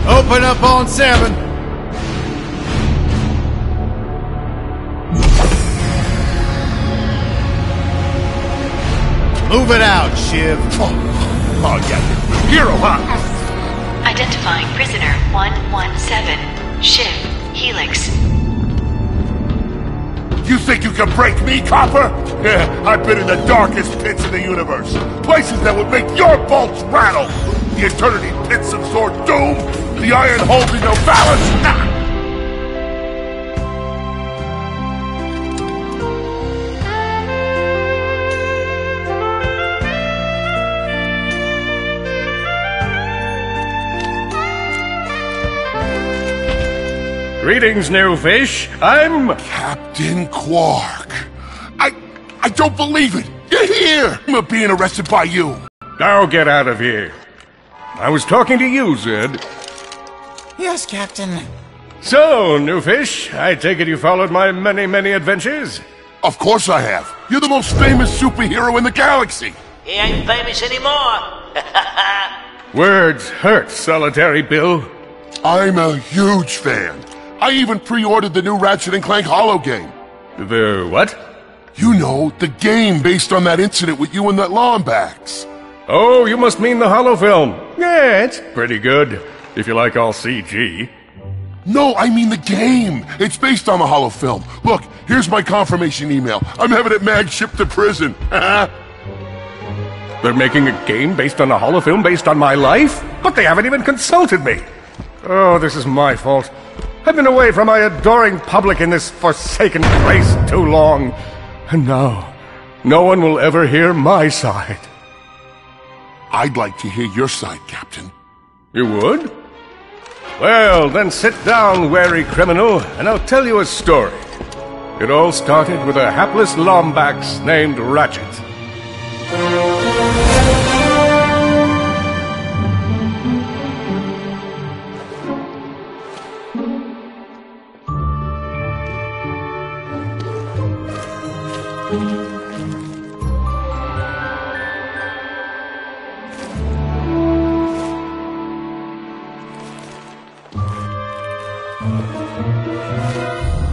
Open up on 7. Move it out, Shiv. Oh yeah, hero, huh? Identifying prisoner 117, Shiv, Helix. You think you can break me, copper? Yeah, I've been in the darkest pits in the universe. Places that would make your bolts rattle. The eternity pits of Sword Doom. The iron holding no balance. Ah! Greetings, new fish. I'm... Captain Quark. I don't believe it. You're here. I'm being arrested by you. Now get out of here. I was talking to you, Zed. Yes, Captain. So, new fish, I take it you followed my many, many adventures? Of course I have. You're the most famous superhero in the galaxy. He ain't famous anymore. Words hurt, Solitary Bill. I'm a huge fan. I even pre-ordered the new Ratchet and Clank holo game. The what? You know, the game based on that incident with you and that Lombax. Oh, you must mean the holo film. Yeah, it's pretty good, if you like all CG. No, I mean the game. It's based on the holo film. Look, here's my confirmation email. I'm having it mag shipped to prison. They're making a game based on a holo film based on my life? But they haven't even consulted me. Oh, this is my fault. I've been away from my adoring public in this forsaken place too long. And now, no one will ever hear my side. I'd like to hear your side, Captain. You would? Well, then sit down, wary criminal, and I'll tell you a story. It all started with a hapless Lombax named Ratchet.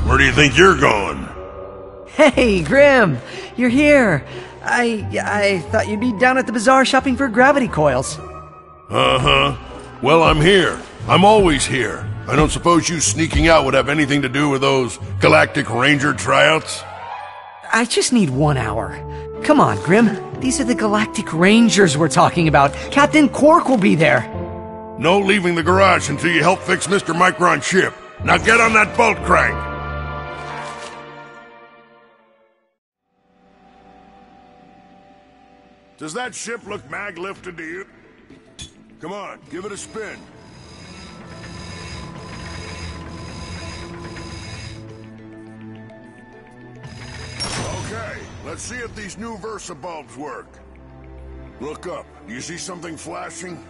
Where do you think you're going? Hey, Grim! You're here! I thought you'd be down at the bazaar shopping for gravity coils. Uh-huh. Well, I'm here. I'm always here. I don't suppose you sneaking out would have anything to do with those Galactic Ranger tryouts? I just need 1 hour. Come on, Grim. These are the Galactic Rangers we're talking about. Captain Quark will be there. No leaving the garage until you help fix Mr. Micron's ship. Now get on that bolt crank! Does that ship look mag-lifted to you? Come on, give it a spin. Okay, let's see if these new Versa bulbs work. Look up. Do you see something flashing?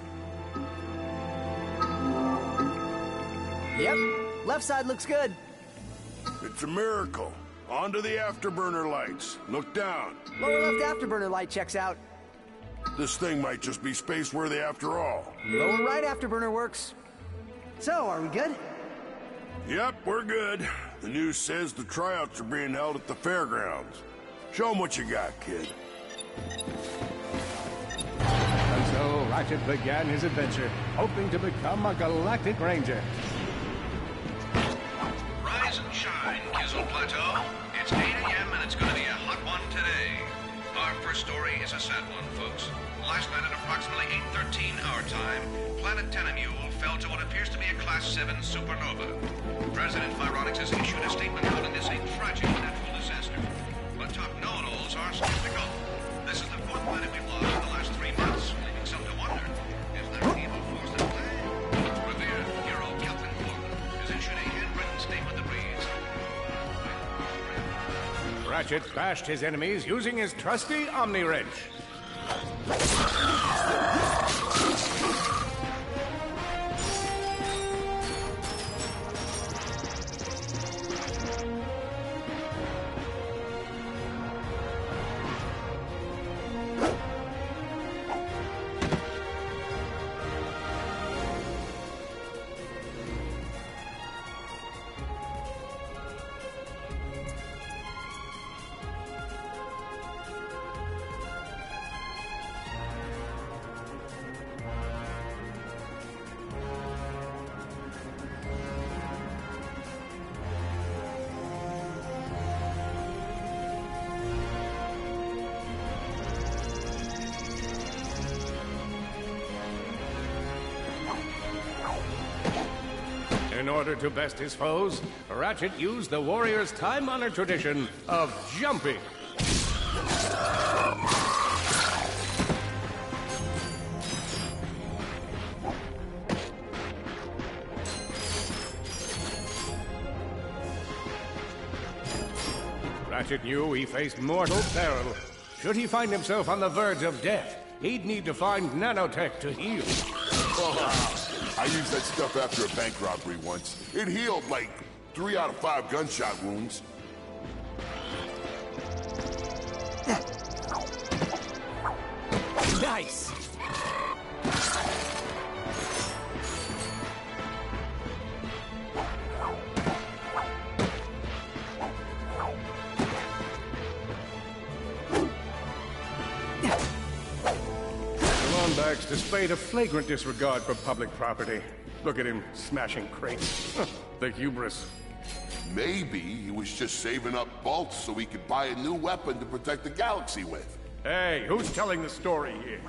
Yep. Left side looks good. It's a miracle. On to the afterburner lights. Look down. Lower left afterburner light checks out. This thing might just be space-worthy after all. Lower right afterburner works. So, are we good? Yep, we're good. The news says the tryouts are being held at the fairgrounds. Show 'em what you got, kid. And so Ratchet began his adventure, hoping to become a Galactic Ranger. Rise and shine, Kizzle Plateau. It's 8 a.m. and it's going to be a hot one today. Our first story is a sad one, folks. Last night at approximately 8:13 our time, planet Tenamule fell to what appears to be a Class 7 supernova. President Vironix has issued a statement calling this a tragic natural disaster. But top know-it-alls are skeptical. This is the fourth planet we've lost in the last 3 months, leaving some to wonder. Is there an evil force at play? Revered hero Captain Quark has issued a handwritten statement that reads... Ratchet bashed his enemies using his trusty Omni Wrench. In order to best his foes, Ratchet used the warrior's time-honored tradition of jumping. Ratchet knew he faced mortal peril. Should he find himself on the verge of death, he'd need to find nanotech to heal. I used that stuff after a bank robbery once. It healed like 3 out of 5 gunshot wounds. Nice! Longbags displayed a flagrant disregard for public property. Look at him smashing crates. The hubris. Maybe he was just saving up bolts so he could buy a new weapon to protect the galaxy with. Hey, who's telling the story here?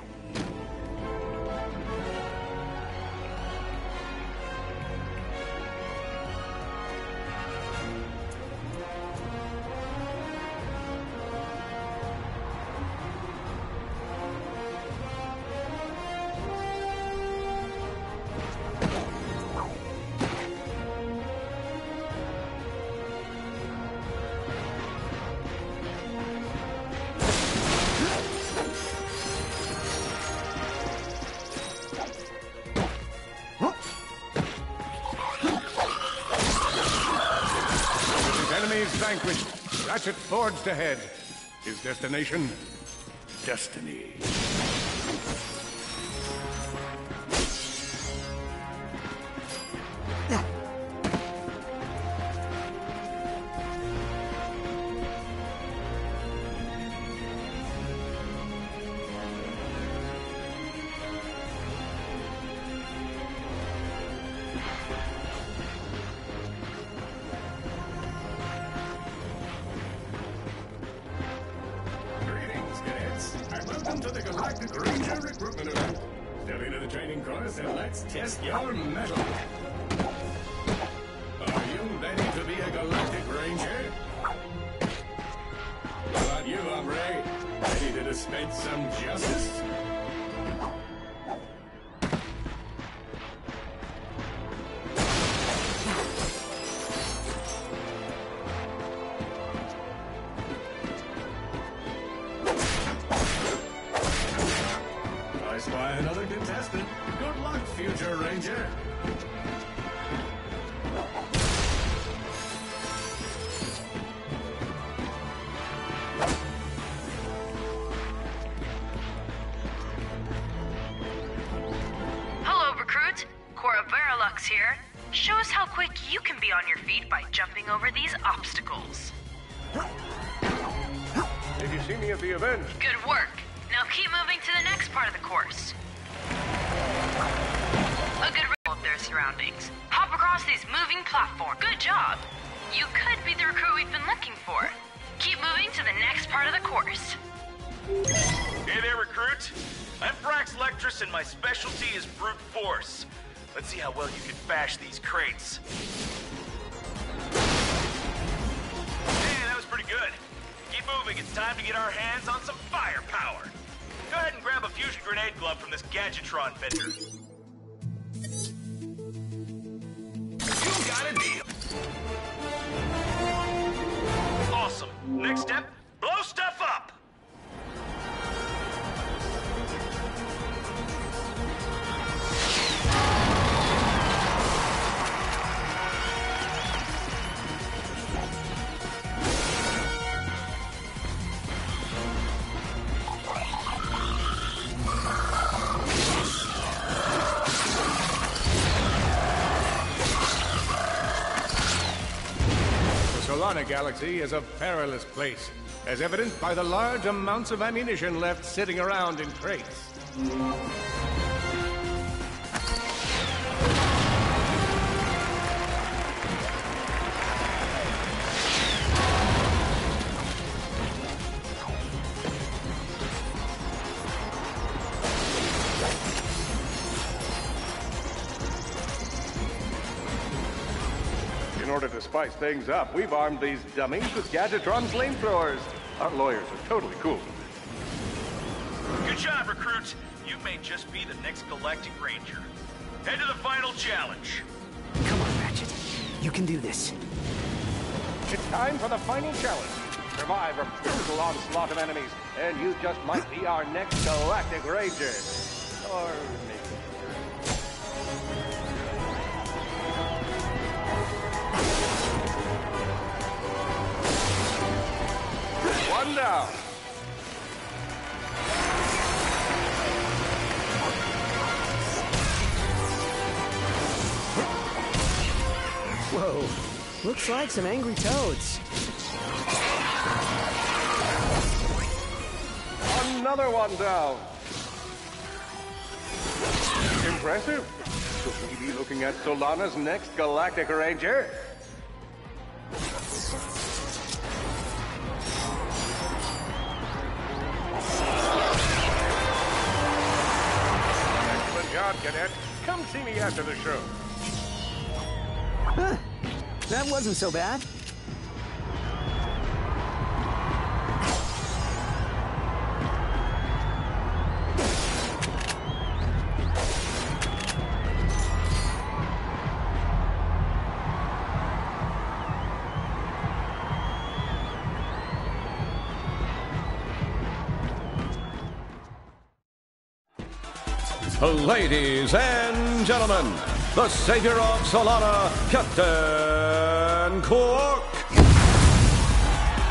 Enemies vanquished, Ratchet forged ahead. His destination? Destiny. Welcome to the Galactic Ranger recruitment event. Step into the training course and let's test your mettle. Are you ready to be a Galactic Ranger? How about you, hombre? Ready to dispense some justice? I spy another contestant. Good luck, future Ranger. Hello, recruit. Cora Verilux here. Show us how quick you can be on your feet by jumping over these obstacles. Did you see me at the event? Good work. Now keep moving to the next part of the course. A good riddle of their surroundings. Hop across these moving platforms. Good job. You could be the recruit we've been looking for. Keep moving to the next part of the course. Hey there, recruit. I'm Brax Lectress and my specialty is brute force. Let's see how well you can bash these crates. Hey, that was pretty good. Keep moving, it's time to get our hands on some firepower. Go ahead and grab a fusion grenade glove from this Gadgetron vendor. You got a deal. Awesome. Next step, blow stuff up! The Solana Galaxy is a perilous place, as evidenced by the large amounts of ammunition left sitting around in crates. In order to spice things up, we've armed these dummies with Gadgetron flamethrowers. Our lawyers are totally cool with it. Good job, recruits. You may just be the next Galactic Ranger. Head to the final challenge. Come on, Ratchet. You can do this. It's time for the final challenge. Survive a brutal onslaught of enemies, and you just might be our next Galactic Ranger. Or maybe... One down. Whoa. Looks like some angry toads. Another one down. Impressive. Should we be looking at Solana's next Galactic Ranger? Excellent job, Cadet. Come see me after the show. Huh. That wasn't so bad. Ladies and gentlemen, the savior of Solana, Captain Quark.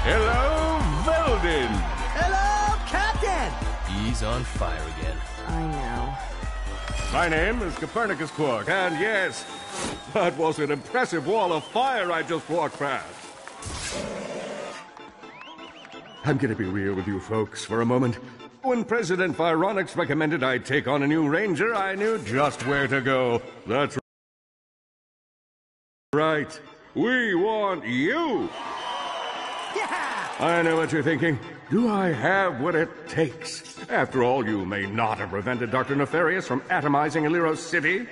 Hello, Veldin. Hello, Captain! He's on fire again. I know. My name is Copernicus Quark, and yes, that was an impressive wall of fire I just walked past. I'm gonna be real with you folks for a moment. When President Vironix recommended I take on a new ranger, I knew just where to go. That's right. We want you! Yeah! I know what you're thinking. Do I have what it takes? After all, you may not have prevented Dr. Nefarious from atomizing Aliro's city.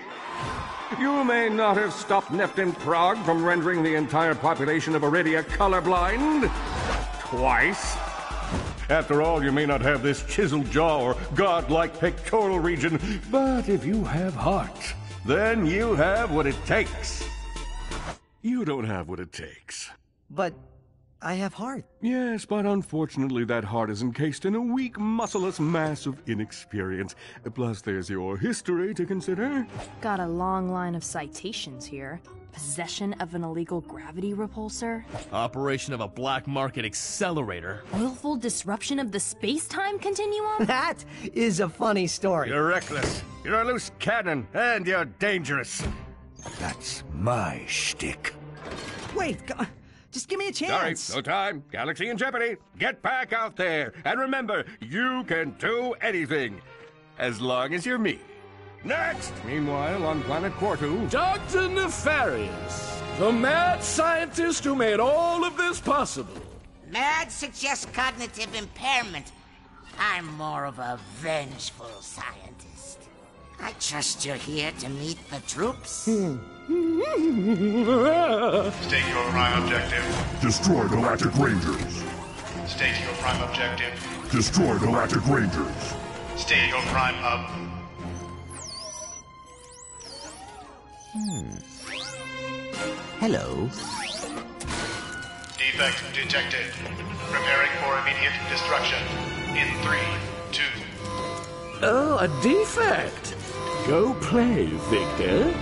You may not have stopped Neftin Prague from rendering the entire population of Iridia colorblind. Twice. After all, you may not have this chiseled jaw or godlike pectoral region, but if you have heart, then you have what it takes. You don't have what it takes. But I have heart. Yes, but unfortunately that heart is encased in a weak, muscleless mass of inexperience. Plus there's your history to consider. Got a long line of citations here. Possession of an illegal gravity repulsor. Operation of a black market accelerator. Willful disruption of the space-time continuum. That is a funny story. You're reckless. You're a loose cannon, and you're dangerous. That's my shtick. Wait, just give me a chance. Sorry, no time. Galaxy in jeopardy. Get back out there. And remember, you can do anything. As long as you're me. Next! Meanwhile, on planet Quartu... Dr. Nefarious, the mad scientist who made all of this possible. Mad suggests cognitive impairment. I'm more of a vengeful scientist. I trust you're here to meet the troops. State your prime objective. Destroy Galactic Rangers. State your prime objective. Destroy Galactic Rangers. State your prime hub. Hello. defect detected. Preparing for immediate destruction. In 3, 2... Oh, a defect. Go play, Victor.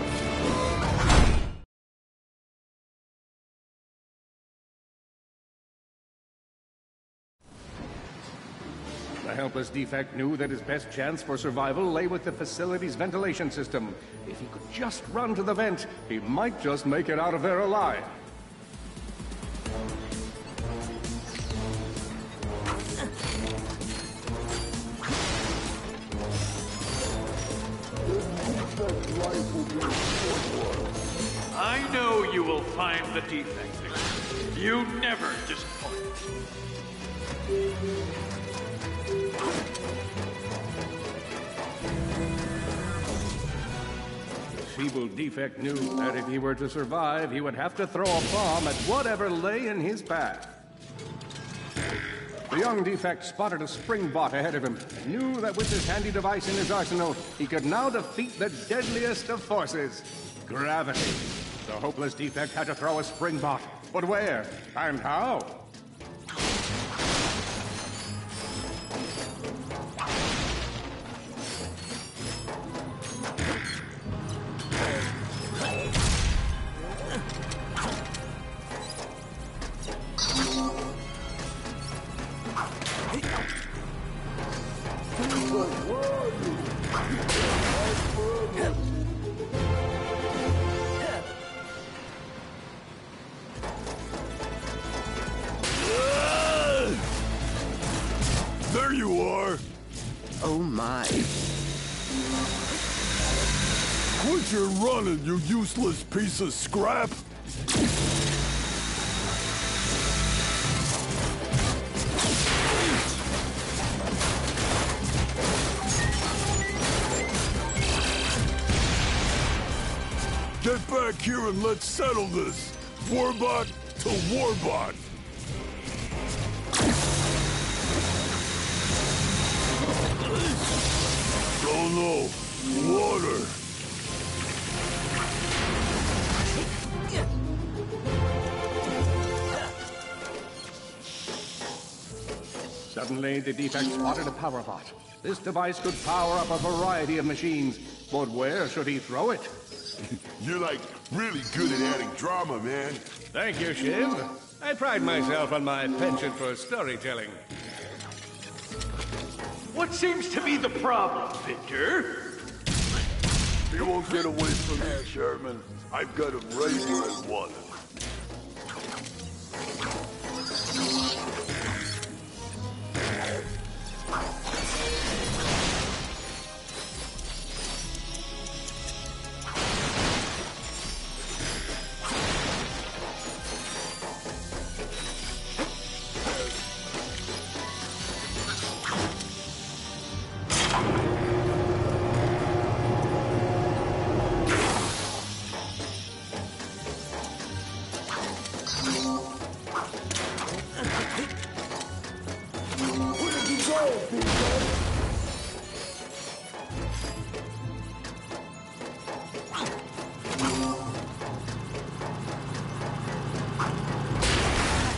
The helpless defect knew that his best chance for survival lay with the facility's ventilation system. If he could just run to the vent, he might just make it out of there alive. I know you will find the defect, Victor. You never disappoint. The feeble defect knew that if he were to survive, he would have to throw a bomb at whatever lay in his path. The young defect spotted a spring bot ahead of him and knew that with this handy device in his arsenal, he could now defeat the deadliest of forces, gravity. The hopeless defect had to throw a spring bot, but where and how? There you are! Oh my. Quit your running, you useless piece of scrap! Get back here and let's settle this! Warbot to Warbot! Oh no! Water! Suddenly, the defect spotted a power bot. This device could power up a variety of machines, but where should he throw it? You're like really good at adding drama, man. Thank you, Shiv. I pride myself on my penchant for storytelling. What seems to be the problem, Victor? He won't get away from me, Sherman. I've got him right where I want him.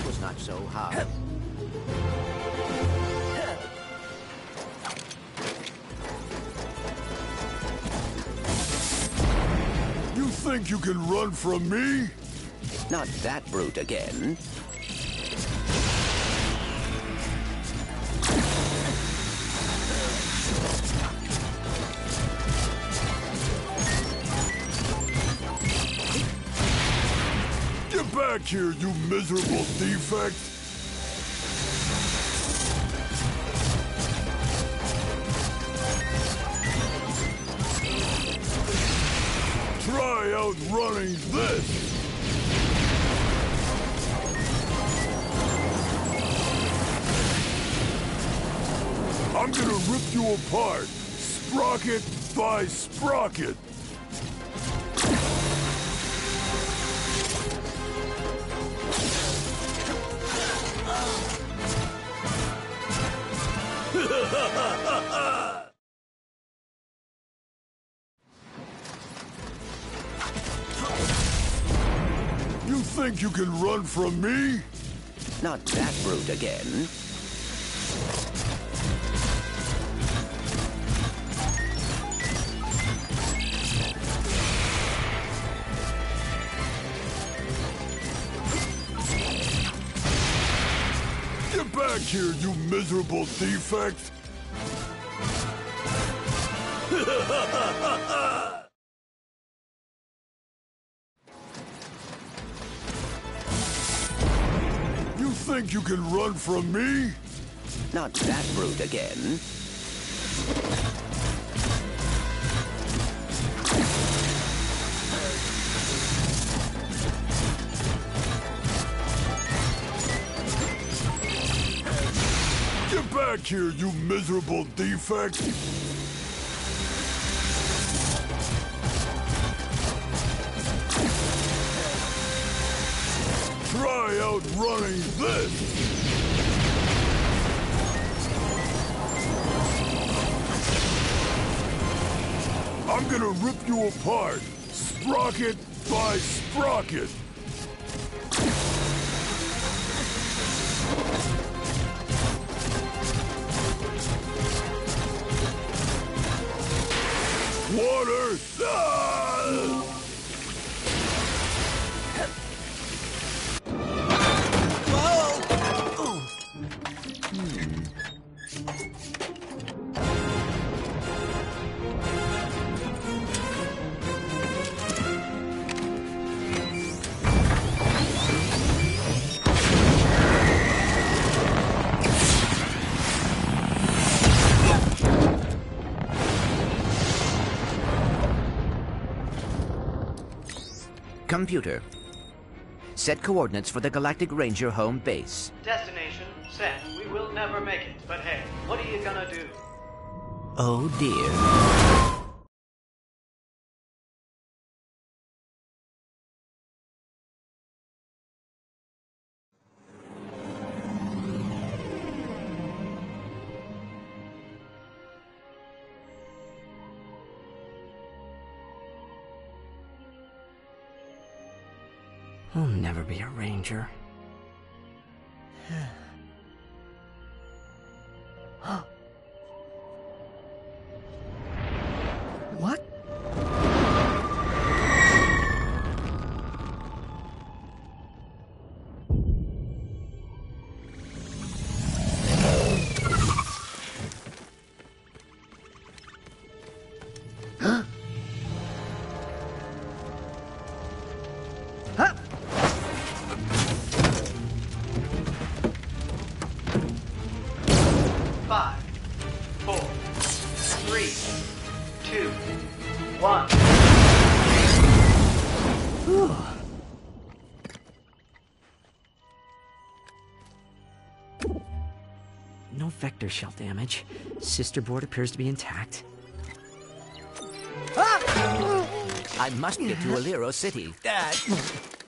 Was not so hard. You think you can run from me? Not that brute again. Get back here, you miserable defect! Try outrunning this! I'm gonna rip you apart, sprocket by sprocket! You think you can run from me? Not that brute again. Get back here, you miserable defect! You think you can run from me? Not that brute again. Get back here, you miserable defect! Try outrunning this! I'm gonna rip you apart, sprocket by sprocket! Water! Ah! Computer. Set coordinates for the Galactic Ranger home base. Destination set. We will never make it, but hey, what are you gonna do? Oh dear. I'll never be a ranger. What? Five, 4, 3, 2, 1. No vector shell damage. Sister board appears to be intact. I must get to Aliro City.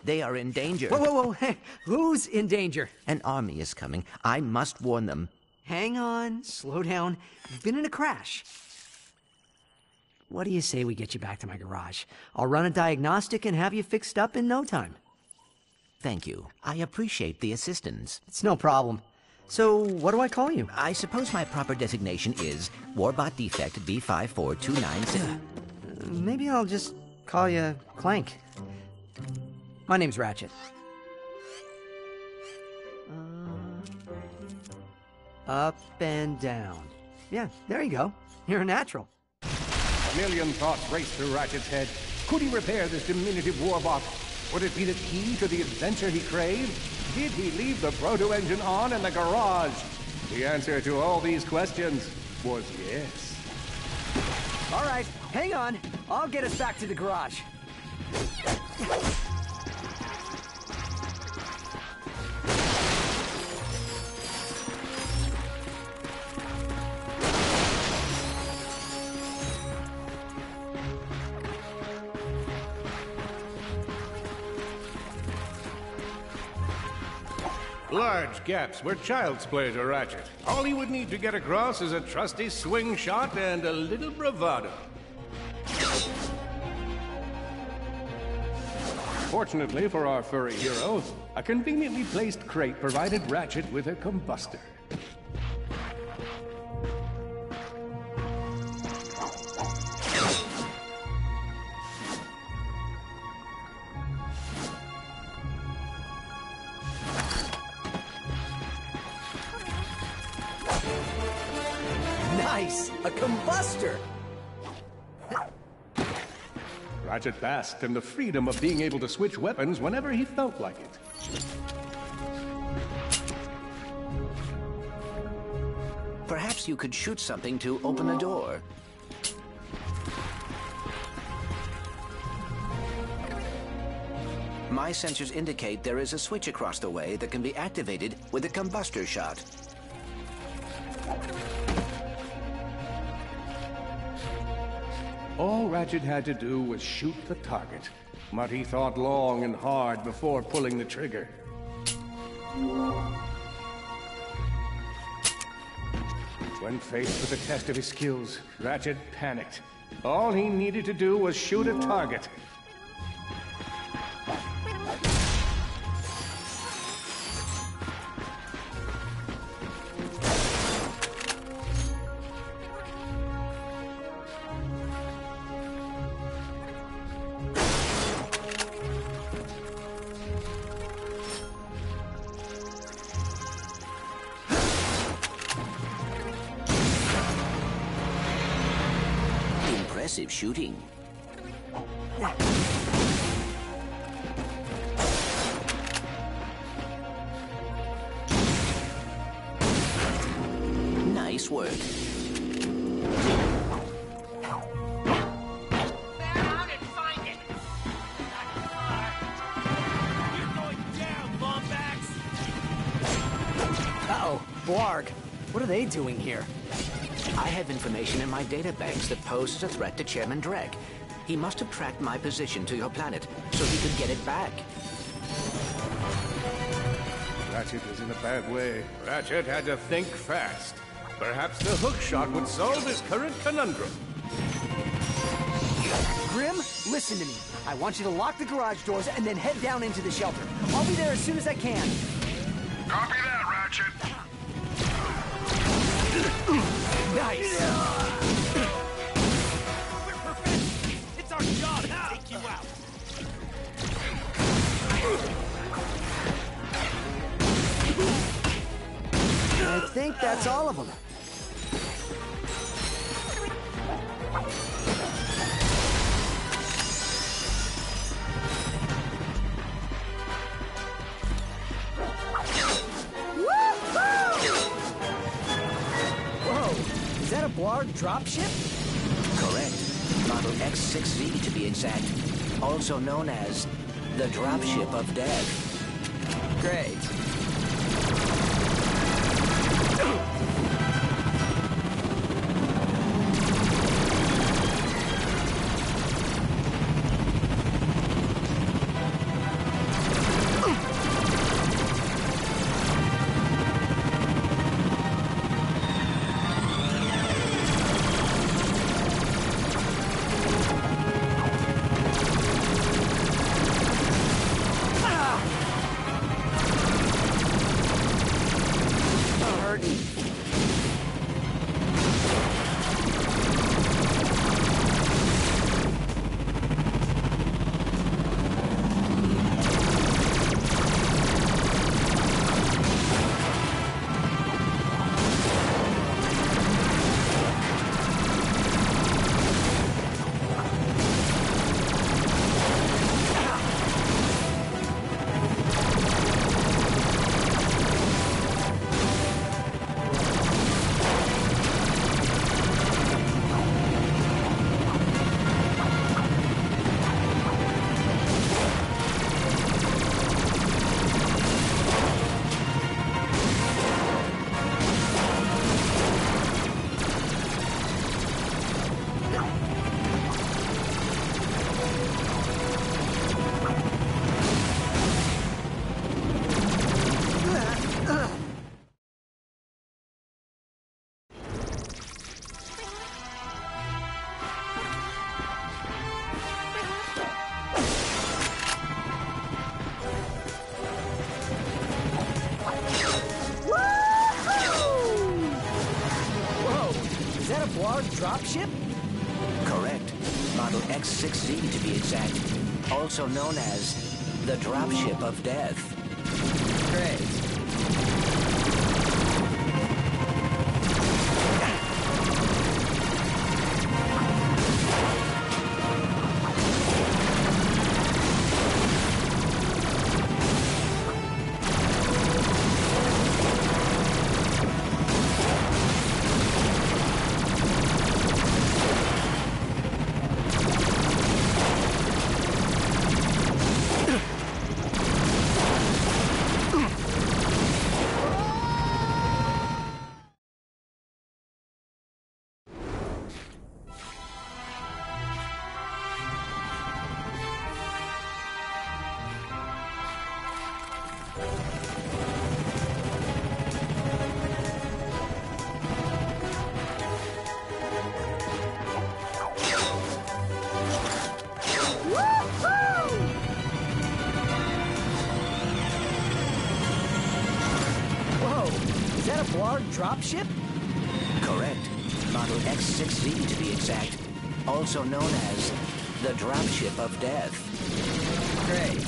They are in danger. Whoa, whoa, whoa. Hey, who's in danger? An army is coming. I must warn them. Hang on. Slow down. You've been in a crash. What do you say we get you back to my garage? I'll run a diagnostic and have you fixed up in no time. Thank you. I appreciate the assistance. It's no problem. So, what do I call you? I suppose my proper designation is Warbot Defect B54296. Maybe I'll just call you Clank. My name's Ratchet. Up and down. Yeah, there you go. You're a natural. A million thoughts raced through Ratchet's head. Could he repair this diminutive warbot? Would it be the key to the adventure he craved? Did he leave the proto-engine on in the garage? The answer to all these questions was yes. All right, hang on. I'll get us back to the garage. Large gaps were child's play to Ratchet. All he would need to get across is a trusty swing shot and a little bravado. Fortunately for our furry hero, a conveniently placed crate provided Ratchet with a combustor. Nice! A combustor! Ratchet basked in the freedom of being able to switch weapons whenever he felt like it. Perhaps you could shoot something to open a door. My sensors indicate there is a switch across the way that can be activated with a combustor shot. All Ratchet had to do was shoot the target, but he thought long and hard before pulling the trigger. When faced with the test of his skills, Ratchet panicked. All he needed to do was shoot a target. Impressive shooting. Nice work. Uh-oh, Blarg. What are they doing here? I have information in my databanks that poses a threat to Chairman Drek. He must have tracked my position to your planet so he could get it back. Ratchet was in a bad way. Ratchet had to think fast. Perhaps the hook shot would solve his current conundrum. Grim, listen to me. I want you to lock the garage doors and then head down into the shelter. I'll be there as soon as I can. Copy that, Ratchet. Nice. It's our job to take you out. I think that's all of them. Is that a Blarg dropship? Correct. Model X6Z to be exact. Also known as the dropship of death. Great. Blarg dropship? Correct. Model X6Z to be exact. Also known as the dropship of death. Great. Dropship? Correct. Model X6Z to be exact. Also known as the dropship of death. Great.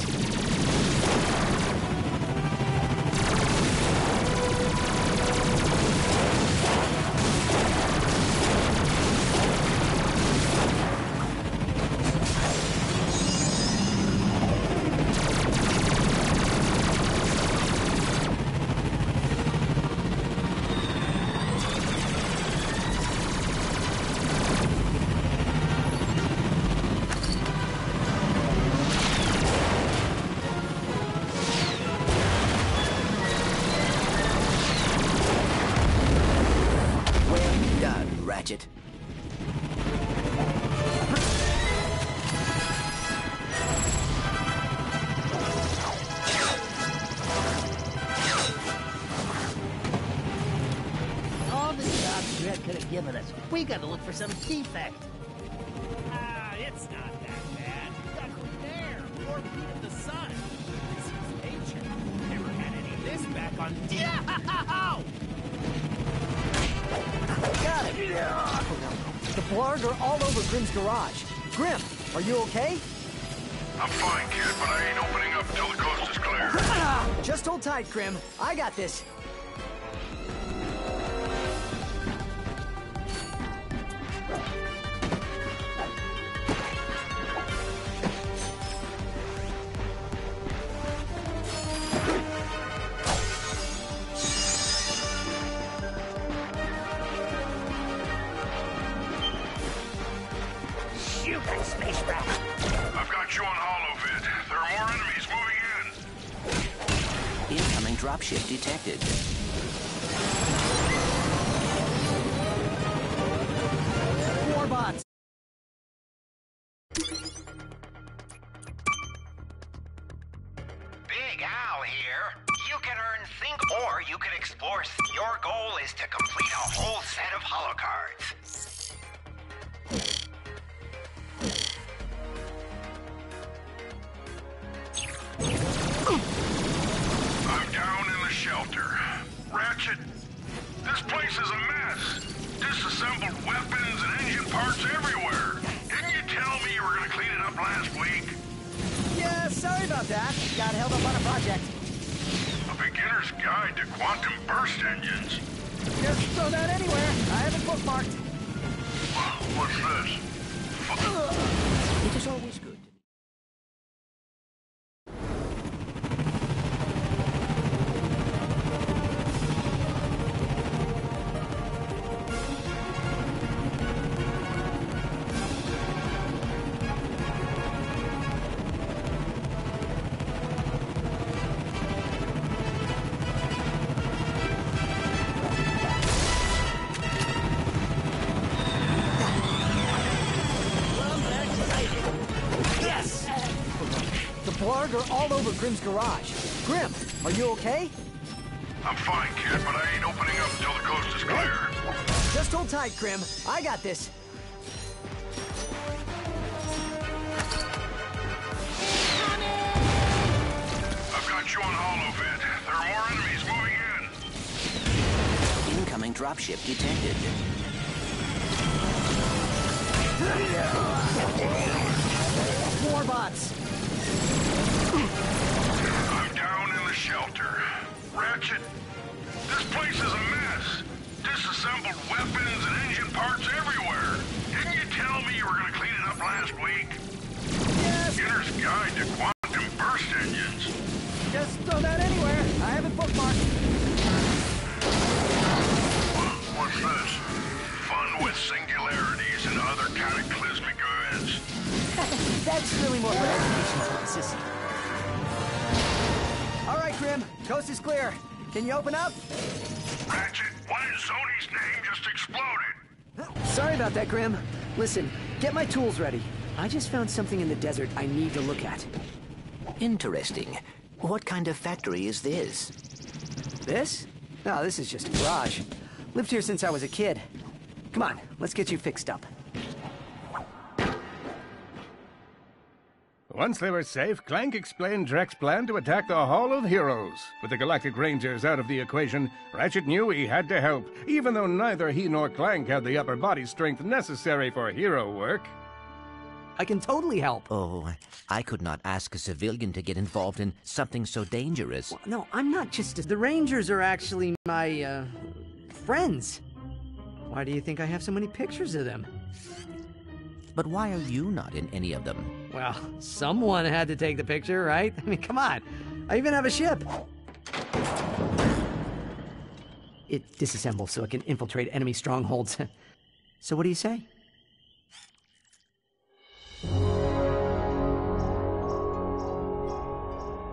Ratchet. All the jobs Dredd could have given us. We gotta look for some defect. It's not that bad. Got clean air, 4 feet of the sun. This is nature. Never had any of this back on. Yeah! Got it! The Blarg are all over Grimm's garage. Grimm, are you okay? I'm fine, kid, but I ain't opening up till the coast is clear. Just hold tight, Grimm. I got this. I've got you on holovid. There are more enemies moving in. Incoming dropship detected. Warbots. Big Al here. You can earn Think or you can explore. Your goal is to complete a whole set of holocards. I'm down in the shelter. Ratchet, this place is a mess. Disassembled weapons and engine parts everywhere. Didn't you tell me you were going to clean it up last week? Yeah, sorry about that. Got held up on a project. A beginner's guide to quantum burst engines. Just throw that anywhere. I have it bookmarked. What's this? It is always good. Blarg are all over Grimm's garage. Grimm, are you okay? I'm fine, kid, but I ain't opening up until the coast is clear. Just hold tight, Grimm. I got this. I've got you on holovid. There are more enemies moving in. Incoming dropship detected. Beginner's Guide to Quantum Burst Engines. Just throw that anywhere. I have it bookmarked. What's this? Fun with singularities and other cataclysmic events. That's really more for education purposes. All right, Grim. Coast is clear. Can you open up? Ratchet, what in Zony's name just exploded? Sorry about that, Grim. Listen, get my tools ready. I just found something in the desert I need to look at. Interesting. What kind of factory is this? This? No, this is just a garage. Lived here since I was a kid. Come on, let's get you fixed up. Once they were safe, Clank explained Drek's plan to attack the Hall of Heroes. With the Galactic Rangers out of the equation, Ratchet knew he had to help, even though neither he nor Clank had the upper body strength necessary for hero work. I can totally help. Oh, I could not ask a civilian to get involved in something so dangerous. Well, no, I'm not just... The Rangers are actually my, friends. Why do you think I have so many pictures of them? But why are you not in any of them? Well, someone had to take the picture, right? I mean, come on. I even have a ship. It disassembles so it can infiltrate enemy strongholds. So what do you say?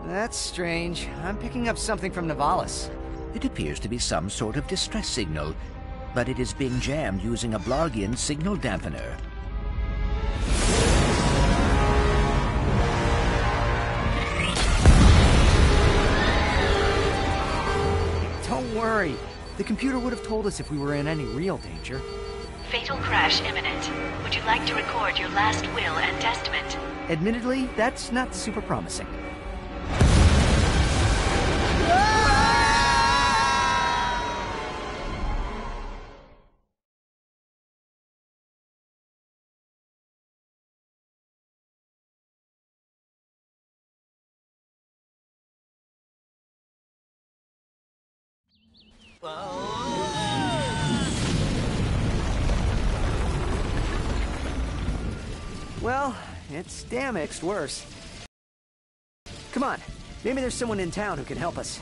That's strange. I'm picking up something from Nivalis. It appears to be some sort of distress signal, but it is being jammed using a Blargian signal dampener. Don't worry. The computer would have told us if we were in any real danger. Fatal crash imminent. Would you like to record your last will and testament? Admittedly, that's not super promising. Well, it's damn worse. Come on, maybe there's someone in town who can help us.